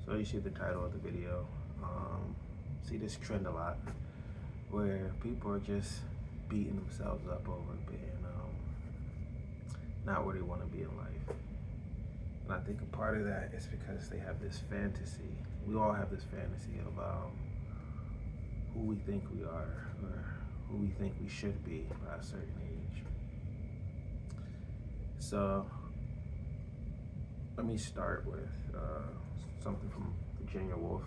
So you see the title of the video. See this trend a lot where people are just beating themselves up over being not where they want to be in life. And I think a part of that is because they have this fantasy. We all have this fantasy of who we think we are or who we think we should be by a certain age. So let me start with something from Virginia Woolf.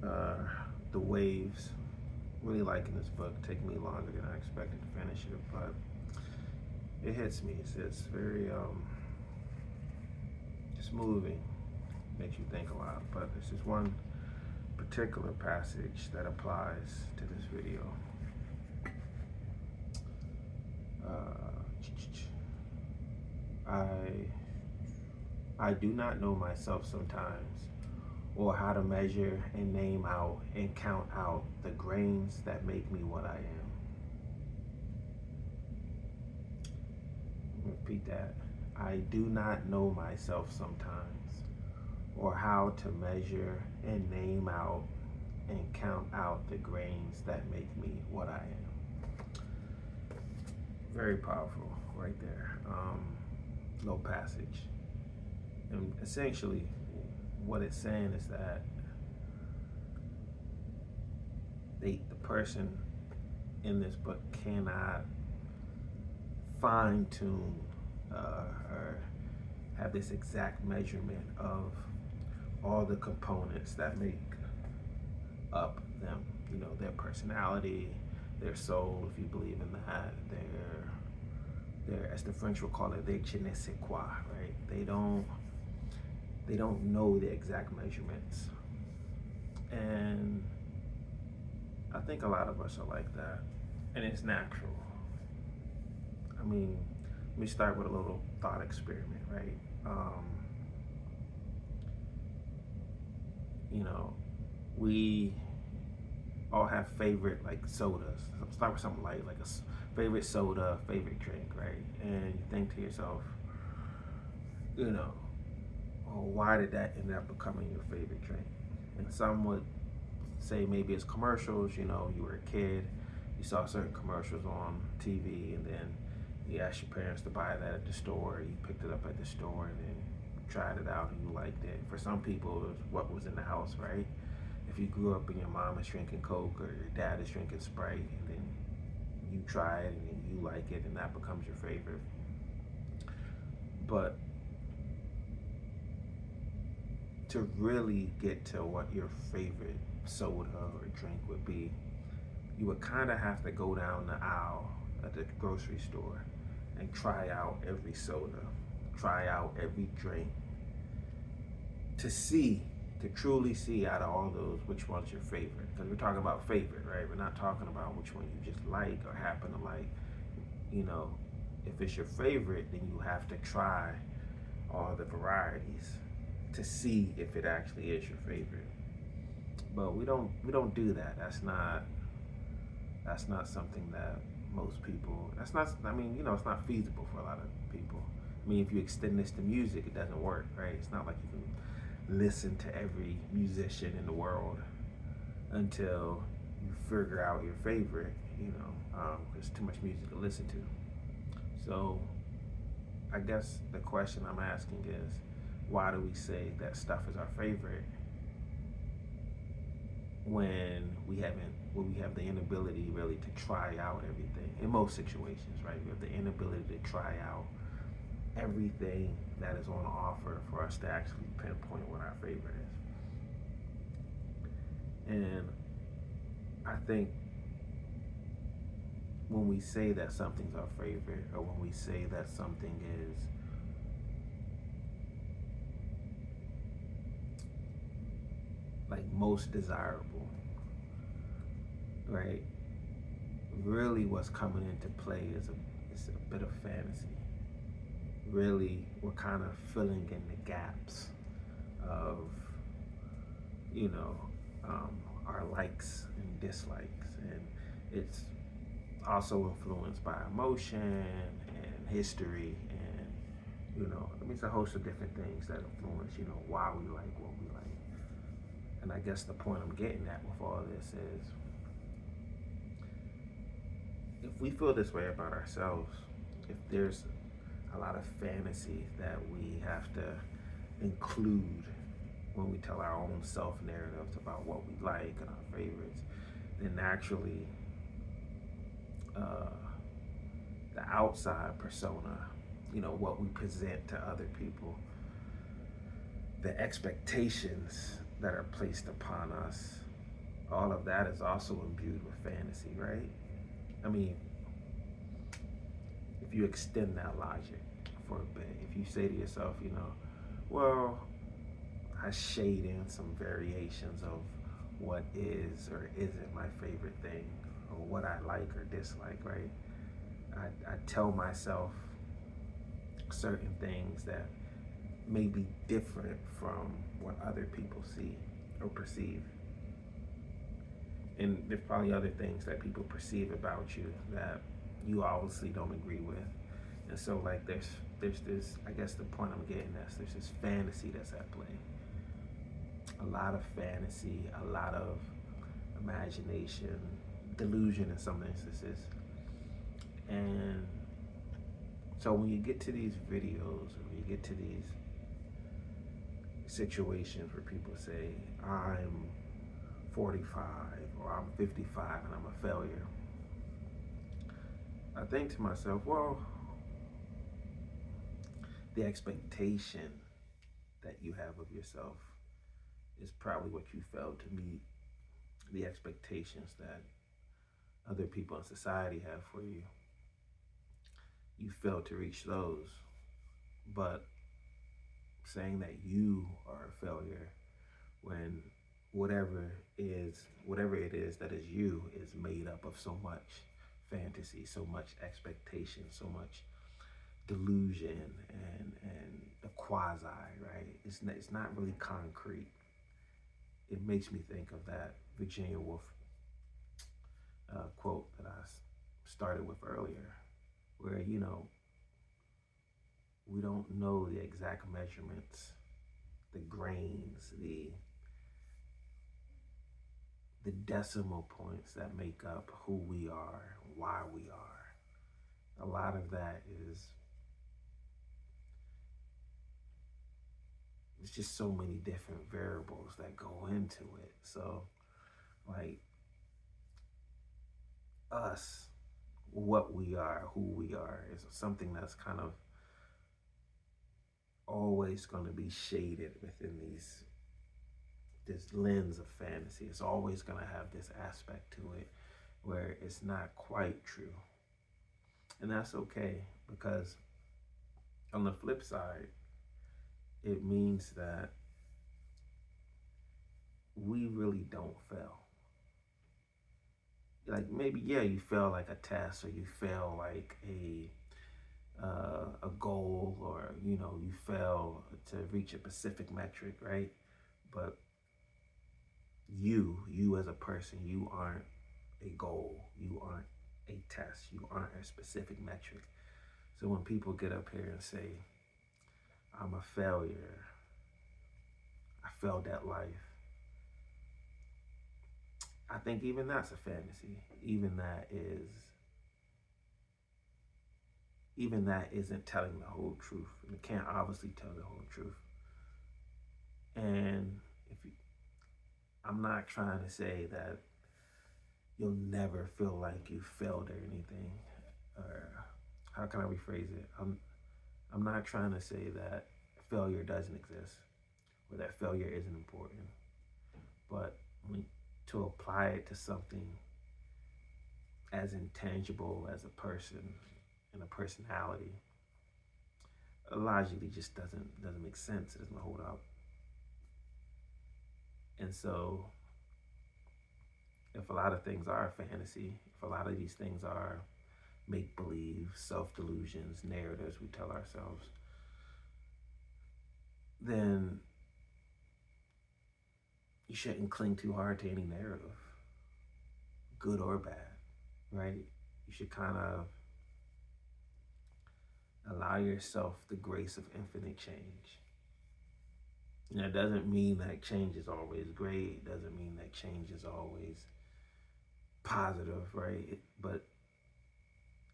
The Waves. Really liking this book. Taking me longer than I expected to finish it, but it hits me. It's very it's moving. Makes you think a lot. But there's just one particular passage that applies to this video. I do not know myself sometimes, or how to measure and name out and count out the grains that make me what I am. Repeat that. I do not know myself sometimes, or how to measure and name out and count out the grains that make me what I am. Very powerful right there. Little passage. And essentially what it's saying is that the person in this book cannot fine tune or have this exact measurement of all the components that make up them. You know, their personality, their soul, if you believe in that, their as the French will call it, their je ne sais quoi, right? They don't know the exact measurements. And I think a lot of us are like that, and it's natural. I mean, let me start with a little thought experiment, right? You know, we all have favorite like sodas. Start with something light, like a favorite soda, favorite drink, right? And you think to yourself, you know, well, why did that end up becoming your favorite drink? And some would say maybe it's commercials. You know, you were a kid, you saw certain commercials on TV, and then you asked your parents to buy that at the store. You picked it up at the store, and then tried it out, and you liked it. For some people, it was what was in the house, right? If you grew up and your mom is drinking Coke or your dad is drinking Sprite, and then you try it and you like it, and that becomes your favorite. But to really get to what your favorite soda or drink would be, you would kind of have to go down the aisle at the grocery store and try out every soda, try out every drink to truly see out of all those which one's your favorite. Because we're talking about favorite, right? We're not talking about which one you just like or happen to like. You know, if it's your favorite, then you have to try all the varieties to see if it actually is your favorite. But we don't do that. That's not something that most people, it's not feasible for a lot of people. I mean, if you extend this to music, it doesn't work, right? It's not like you can listen to every musician in the world until you figure out your favorite, there's too much music to listen to. So I guess the question I'm asking is, why do we say that stuff is our favorite when we have the inability really to try out everything in most situations, right? We have the inability to try out everything that is on offer for us to actually pinpoint what our favorite is. And I think when we say that something's our favorite, or when we say that something is like most desirable, right? Really what's coming into play is a bit of fantasy. Really, we're kind of filling in the gaps of, our likes and dislikes. And it's also influenced by emotion and history and, it's a host of different things that influence, why we like what we like. And I guess the point I'm getting at with all this is, if we feel this way about ourselves, if there's a lot of fantasy that we have to include when we tell our own self narratives about what we like and our favorites, then naturally uh, the outside persona, what we present to other people, the expectations that are placed upon us, all of that is also imbued with fantasy, right? I mean, if you extend that logic for a bit, if you say to yourself, well, I shade in some variations of what is or isn't my favorite thing, or what I like or dislike, right? I tell myself certain things that may be different from what other people see or perceive. And there's probably other things that people perceive about you that you obviously don't agree with. And so like there's this, I guess the point I'm getting at, there's this fantasy that's at play. A lot of fantasy, a lot of imagination, delusion in some instances. And so when you get to these videos, or when you get to these situations where people say, I'm 45 or I'm 55 and I'm a failure, I think to myself, well, the expectation that you have of yourself is probably what you failed to meet. The expectations that other people in society have for you, you failed to reach those. But saying that you are a failure when whatever it is that is you is made up of so much fantasy, so much expectation, so much delusion and the quasi, right? It's not really concrete. It makes me think of that Virginia Woolf quote that I started with earlier, where we don't know the exact measurements, the grains, the decimal points that make up who we are, why we are. A lot of that is, it's just so many different variables that go into it. So like us, what we are, who we are, is something that's kind of always going to be shaded within this lens of fantasy. It's always going to have this aspect to it where it's not quite true. And that's okay, because on the flip side, it means that we really don't fail. Like maybe, yeah, you fail like a test, or you fail like a goal, or you fail to reach a specific metric, right? But you as a person, you aren't a goal, you aren't a test, you aren't a specific metric. So when people get up here and say, I'm a failure, I failed at life, I think even that's a fantasy. Even that isn't telling the whole truth. And it can't obviously tell the whole truth. And I'm not trying to say that you'll never feel like you failed or anything. Or how can I rephrase it? I'm not trying to say that failure doesn't exist, or that failure isn't important. But to apply it to something as intangible as a person and a personality, logically just doesn't make sense. It doesn't hold up. And so if a lot of things are fantasy, if a lot of these things are make believe, self delusions, narratives we tell ourselves, then you shouldn't cling too hard to any narrative, good or bad, right? You should kind of Allow yourself the grace of infinite change. And that doesn't mean that change is always great. It doesn't mean that change is always positive, right? But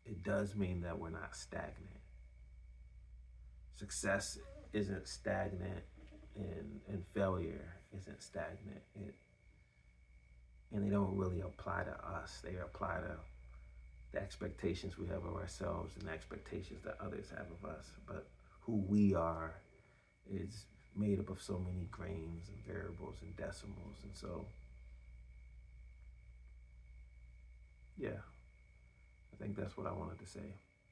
it does mean that we're not stagnant. Success isn't stagnant, and failure isn't stagnant. And they don't really apply to us. They apply to the expectations we have of ourselves and the expectations that others have of us. But who we are is made up of so many grains and variables and decimals. And so, yeah, I think that's what I wanted to say.